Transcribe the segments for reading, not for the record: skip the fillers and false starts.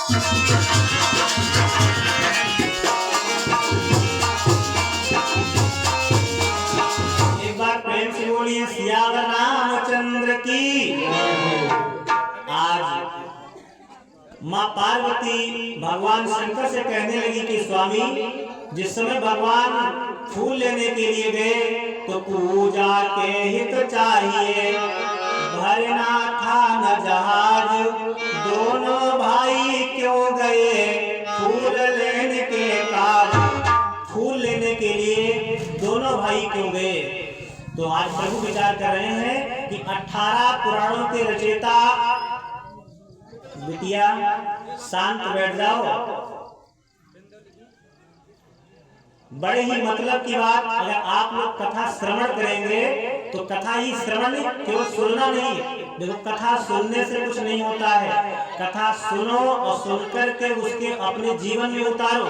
एक बार प्रेम से बोलिए सियावर रामचंद्र की। आज माँ पार्वती भगवान शंकर से कहने लगी कि स्वामी, जिस समय भगवान फूल लेने के लिए गए तो पूजा के हित चाहिए, भरना था न जहाज, दोनों भाई क्यों गए फूल लेने के काज। फूल लेने के लिए दोनों भाई क्यों गए? तो आज प्रभु विचार कर रहे हैं कि 18 पुराणों के रचयिता, बिटिया शांत बैठ जाओ। बड़े ही मतलब की बात, अगर आप लोग कथा श्रवण करेंगे तो कथा ही श्रवण नहीं, केवल सुनना नहीं। देखो, कथा सुनने से कुछ नहीं होता है, कथा सुनो और सुनकर के उसके अपने जीवन में उतारो।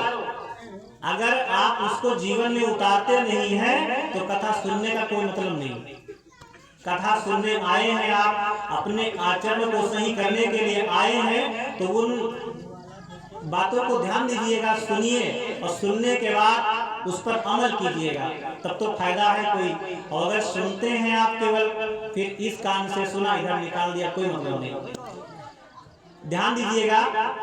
अगर आप उसको जीवन में उतारते नहीं हैं तो कथा सुनने का कोई मतलब नहीं। कथा सुनने आए हैं, आप अपने आचरण को सही करने के लिए आए हैं, तो उन बातों को ध्यान दीजिएगा, सुनिए और सुनने के बाद उस पर अमल कीजिएगा, तब तो फायदा है कोई। और अगर सुनते हैं आप केवल, फिर इस कान से सुना इधर निकाल दिया, कोई मतलब नहीं। ध्यान दीजिएगा,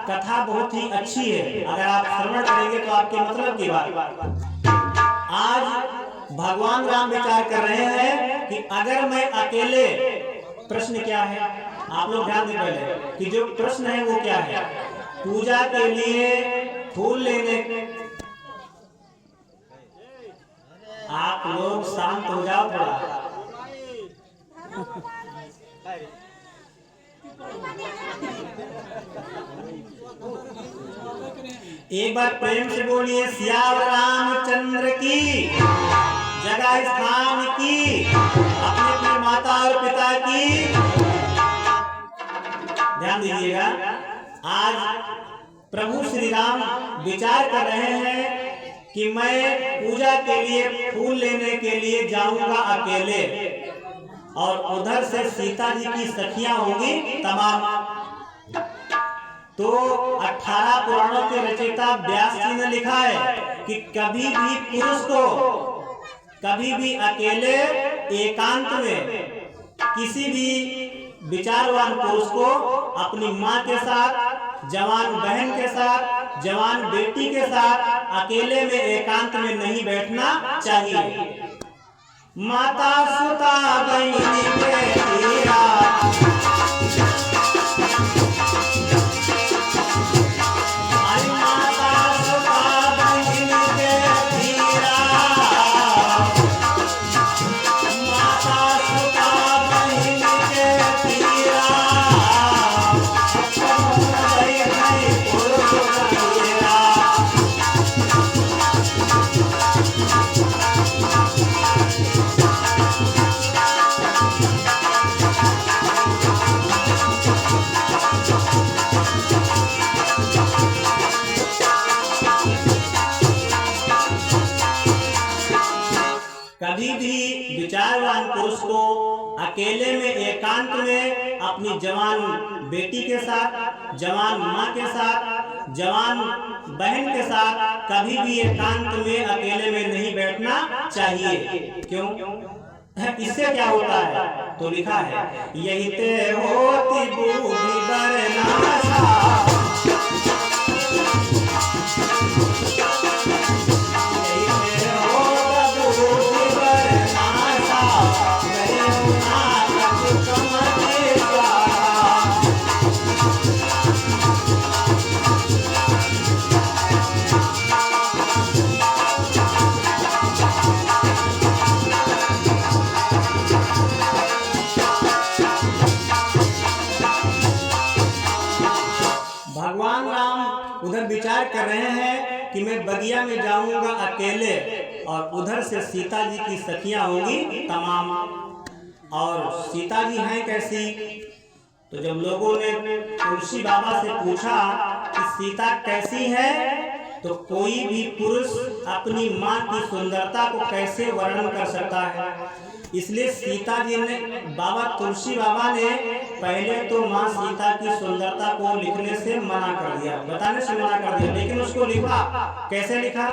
कथा बहुत ही अच्छी है, अगर आप श्रवण करेंगे तो आपके मतलब की बात। आज भगवान राम विचार कर रहे हैं कि अगर मैं अकेले, प्रश्न क्या है आप लोग ध्यान दें पहले कि जो प्रश्न है वो क्या है। पूजा के लिए फूल लेने, आप लोग शांत हो जाओ थोड़ा। एक बार प्रेम से बोलिए सियावर रामचंद्र की, जगह स्थान की, अपने अपने माता और पिता की। ध्यान दीजिएगा, आज प्रभु श्री राम विचार कर रहे हैं कि मैं पूजा के लिए फूल लेने के लिए जाऊंगा अकेले, और उधर से सीता जी की सखियां होंगी तमाम। तो 18 पुराणों के रचयिता व्यास जी ने लिखा है कि कभी भी पुरुष को, कभी भी अकेले एकांत में, किसी भी विचारवान पुरुष को अपनी माँ के साथ, जवान बहन के साथ, जवान बेटी के साथ अकेले में एकांत में नहीं बैठना चाहिए। माता सुता बहिनी के तीरा, कभी भी विचारवान पुरुष को अकेले में एकांत में अपनी जवान बेटी के साथ, जवान माँ के साथ, जवान बहन के साथ कभी भी एकांत में अकेले में नहीं बैठना चाहिए। क्यों? इससे क्या होता है? तो लिखा है, यही ते होती बूढ़ी बरनासा, भगवान राम उधर विचार कर रहे हैं कि मैं बगिया में जाऊंगा अकेले, और उधर से सीता जी की सखियां होंगी तमाम। और सीता जी हैं कैसी? तो जब लोगों ने तुलसी बाबा से पूछा कि सीता कैसी है, तो कोई भी पुरुष अपनी माँ की सुंदरता को कैसे वर्णन कर सकता है? इसलिए सीता जी ने, बाबा तुलसी बाबा ने पहले तो माँ सीता की सुंदरता को लिखने से मना कर दिया, बताने से मना कर दिया, लेकिन उसको लिखा। कैसे लिखा?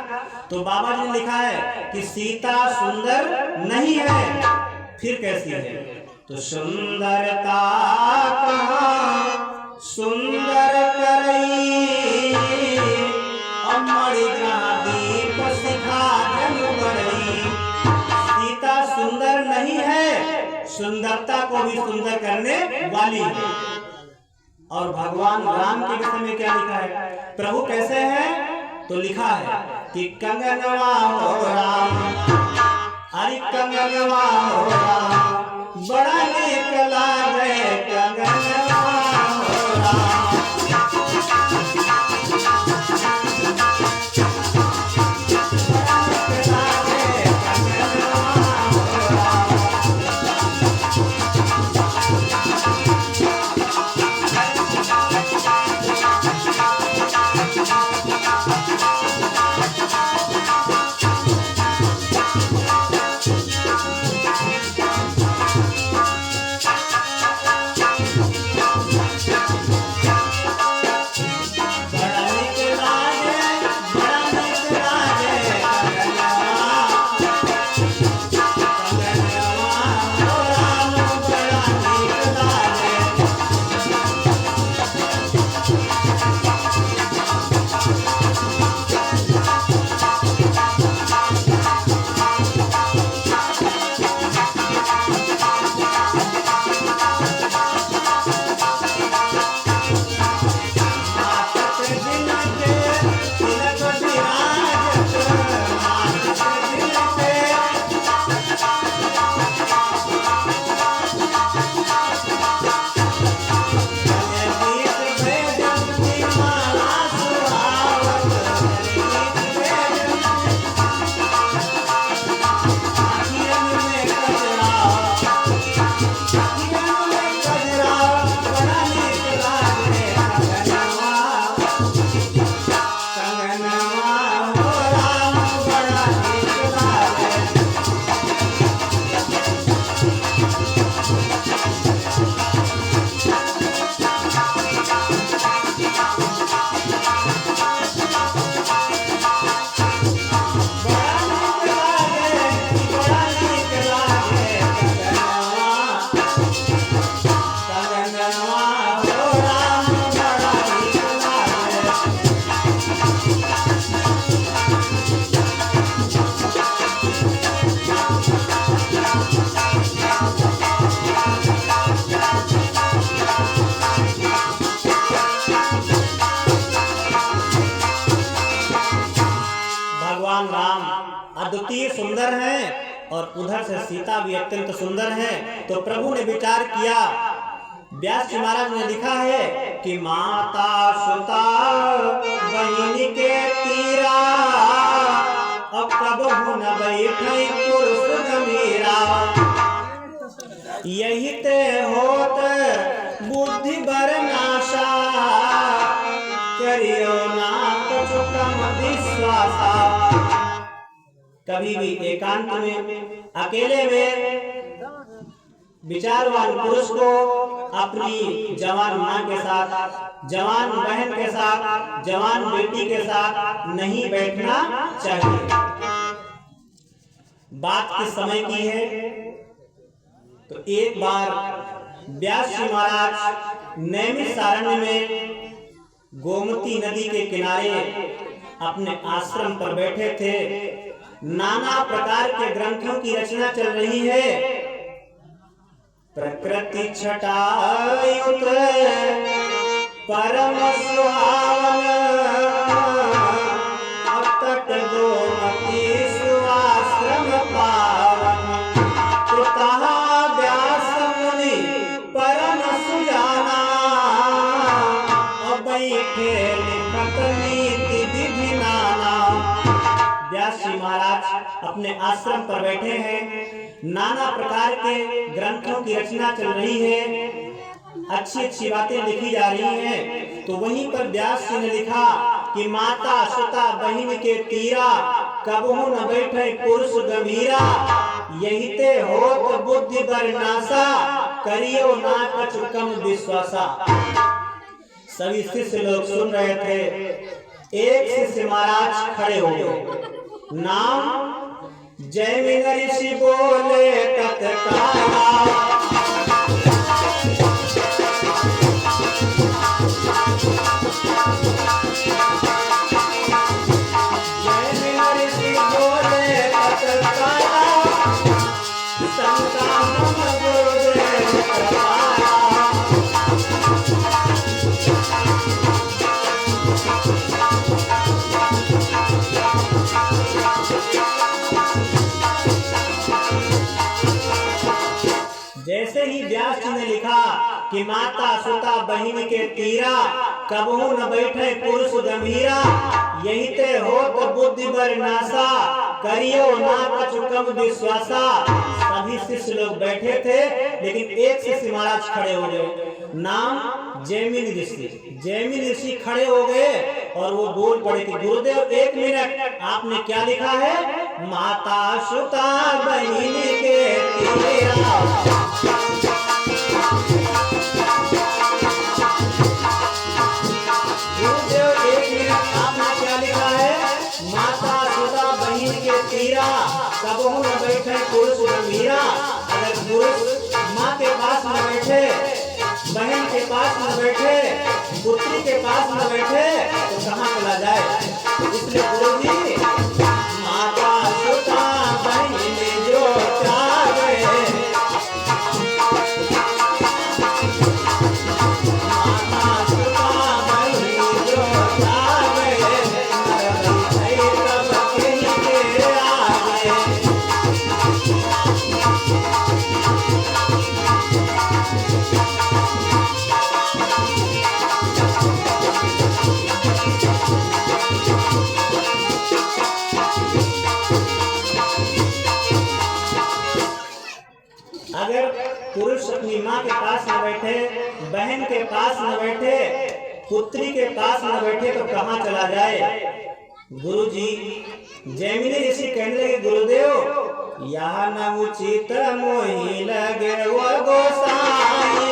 तो बाबा जी ने लिखा है कि सीता सुंदर नहीं है। फिर कैसी है? तो सुंदरता कहाँ सुंदर करई, अमर जहाँ दीप शिखा जल बरई। सीता सुंदर नहीं है, सुंदरता को भी सुंदर करने वाली है। और भगवान राम के विषय में क्या लिखा है? प्रभु कैसे हैं? तो लिखा है कि कंगनवा हो राम, हरि कंगनवा हो राम, बड़ा नीक लागे कंगनवा हो राम। अद्वितीय सुंदर हैं और उधर से सीता भी अत्यंत सुंदर है। तो प्रभु ने विचार किया, व्यास जी महाराज ने लिखा है कि माता सुता बहिनी के तीरा, अब कबहु न बैठे पुरुष गंभीरा। यही ते होत बुद्धि बर नाशा, करियो ना कछु कम विश्वासा। कभी भी एकांत में, अकेले में विचारवान पुरुष को अपनी जवान माँ के साथ, जवान बहन के साथ, जवान बेटी के साथ नहीं बैठना चाहिए। बात किस समय की है? तो एक बार व्यास जी महाराज नैमिषारण्य में गोमती नदी के किनारे अपने आश्रम पर बैठे थे। नाना प्रकार के ग्रंथों की रचना चल रही है। प्रकृति छटायुत परम सुहावन, अतट गोमती सुआश्रम पावन। तो कहा व्यास मुनि परम सुजाना, अब बैठे लिखत नीति विधि नाना। व्यास जी महाराज अपने आश्रम पर बैठे हैं, नाना प्रकार के ग्रंथों की रचना चल रही है, अच्छी अच्छी बातें लिखी जा रही हैं। तो वहीं पर व्यास जी ने लिखा कि माता सुता बहिन के तीरा, कबहू न बैठे पुरुष गंभीरा, यही ते होत बुद्धि बरनासा, करियो ना कछु कम विश्वासा। सभी शिष्य लोग सुन रहे थे। एक शिष्य महाराज खड़े हो गए। नाम जैमिन ऋषि बोले तत्काला, जैसे ही व्यास जी ने लिखा कि माता सुता बहिन के तीरा, कबहू न बैठे पुरुष गंभीरा, यही ते होत बुद्धि बरनासा, करियो ना कछु कम विश्वासा। सभी शिष्य लोग बैठे थे, लेकिन एक शिष्य महाराज खड़े हो गए। नाम जैमिन ऋषि। जैमिन ऋषि खड़े हो गए और वो बोल पड़े कि गुरुदेव एक मिनट, आपने क्या लिखा है? माता सुता बहिन के तीरा। तीरा कबहू न बैठे पुरुष गंभीरा। अगर पुरुष माँ के पास न बैठे, बहन के पास न बैठे, पुत्री के पास न बैठे, तो कहाँ चला जाए? इसलिए गुरु जी माता सुता बहन जो चाहे, माता सुता बहन जो चाहे, अगर पुरुष अपनी माँ के पास न बैठे, बहन के पास न बैठे, पुत्री के पास न बैठे, तो कहाँ चला जाए? गुरुजी जैमिनी ऋषि कहने लगे, गुरुदेव यह न उचित मोहि लगे वो गोसाई,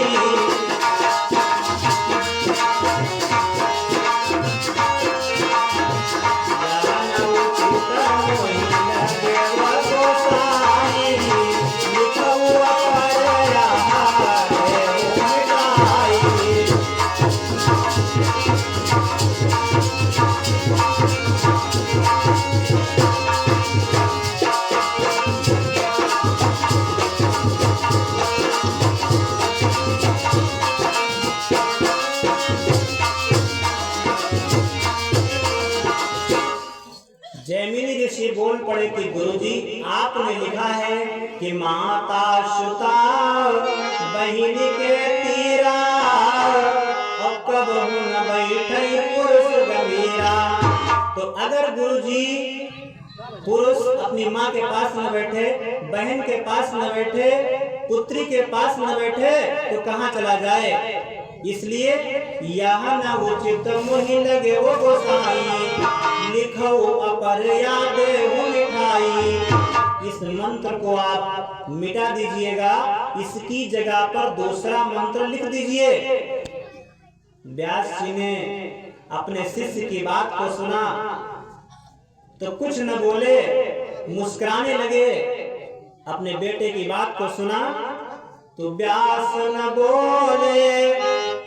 बोल पड़े कि गुरुजी आपने लिखा है कि माता सुता बहिन के तीरा, और कबहू न बैठे पुरुष गंभीरा। तो अगर गुरुजी पुरुष अपनी माँ के पास न बैठे, बहन के पास न बैठे, पुत्री के पास न बैठे, तो कहाँ चला जाए? इसलिए यह न उचित मोहि लगे वो गोसाई, लिखो अपर याद हो मिठाई। इस मंत्र को आप मिटा दीजिएगा, इसकी जगह पर दूसरा मंत्र लिख दीजिए। व्यास जी ने अपने शिष्य की बात को सुना तो कुछ न बोले, मुस्कुराने लगे। अपने बेटे की बात को सुना तो व्यास न बोले,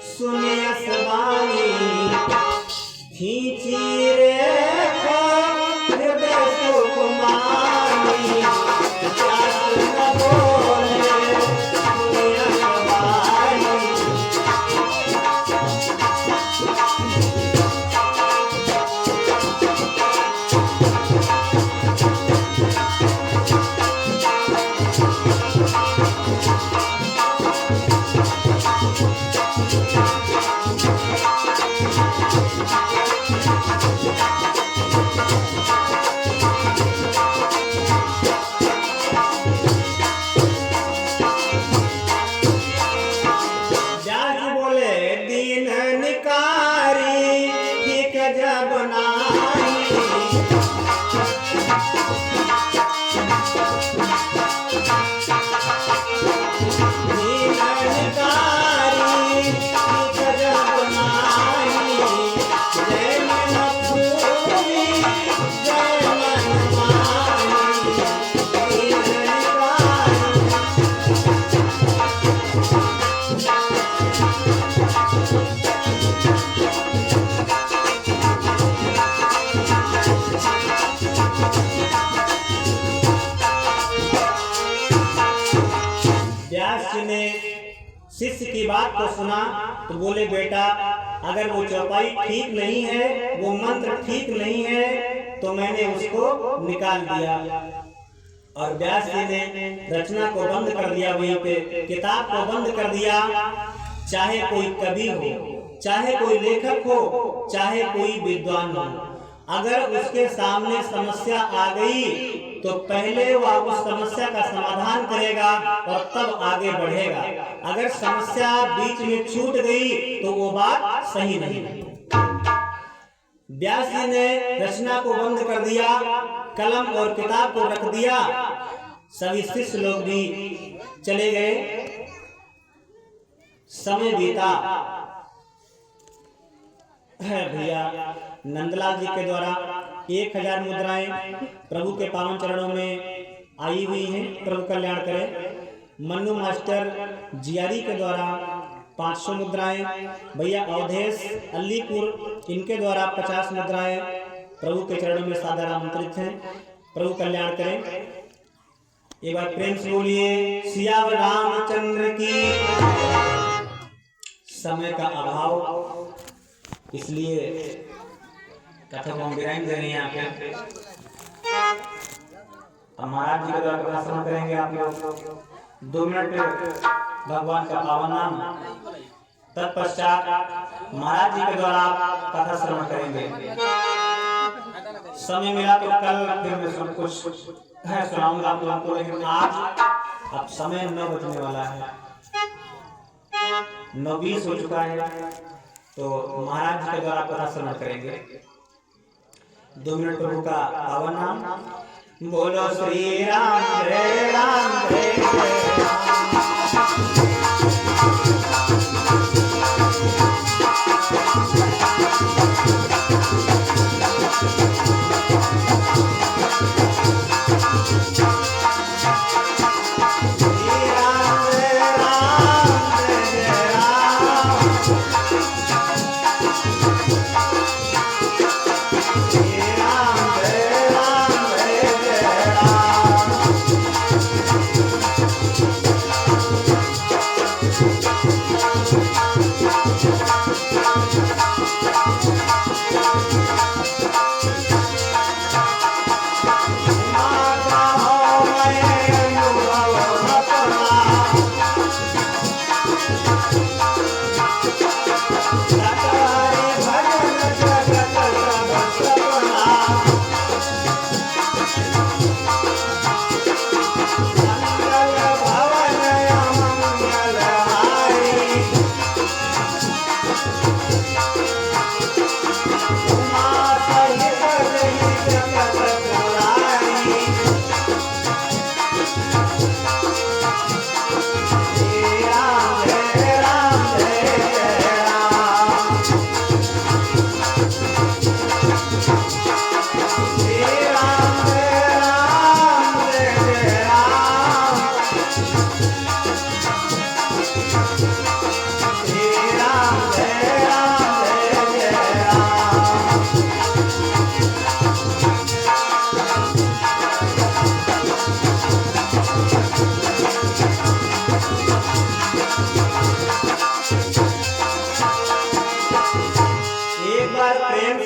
सुनिए सवानी खींची रेखा हृदय सुकुमारी। व्यास न बोले, सुनिए सवानी। शिष्य की बात को सुना तो बोले बेटा अगर वो चौपाई ठीक नहीं है, वो मंत्र ठीक नहीं है तो मैंने उसको निकाल दिया। और व्यास जी ने रचना को बंद कर दिया, वहीं पे किताब को बंद कर दिया। चाहे कोई कवि हो, चाहे कोई लेखक हो, चाहे कोई विद्वान हो, अगर उसके सामने समस्या आ गई तो पहले वह उस समस्या का समाधान करेगा और तब आगे बढ़ेगा। अगर समस्या बीच में छूट गई तो वो बात सही नहीं है। व्यास जी ने रचना को बंद कर दिया, कलम और किताब को रख दिया, सभी शिष्य लोग भी चले गए। समय बीता है भैया। नंदलाल जी के द्वारा 1000 मुद्राएं प्रभु के पावन चरणों में आई हुई हैं, प्रभु कल्याण करें। मन्नू मास्टर जियारी के द्वारा 500 मुद्राएं, भैया अवधेश अलीपुर इनके द्वारा 50 मुद्राएं प्रभु के चरणों में सादर आमंत्रित हैं। प्रभु कल्याण करें। एक बार प्रेम से बोलिए सियावर रामचंद्र की। समय का अभाव इसलिए कथा को हम विराम दे रहे हैं यहाँ पे। महाराज जी के द्वारा कथा श्रवण करेंगे आप लोग 2 मिनट भगवान का पावन नाम, तत्पश्चात महाराज जी के द्वारा आप कथा श्रवण करेंगे। समय मिला तो कल फिर मैं सब कुछ है सुनाऊंगा आप लोगों को, लेकिन आज अब समय 9 बजने वाला है, 9:20 हो चुका है, तो महाराज जी के द्वारा कथा श्रवण करेंगे। 2 मिनट प्रभु का पावन नाम। बोलो श्री राम जय राम जय जय राम।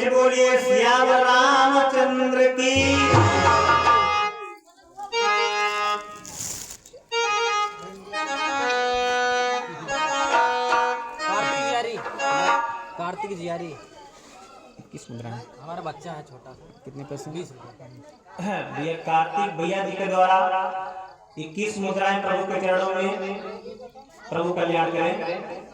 बोलिए सियावर रामचंद्र की। कार्तिक जियारी 21 मुद्रा हमारा बच्चा है छोटा। कितने पैसे? 20 रुपये। भैया कार्तिक भैया जी के द्वारा 21 मुद्राएं प्रभु के चरणों में। प्रभु कल्याण करें।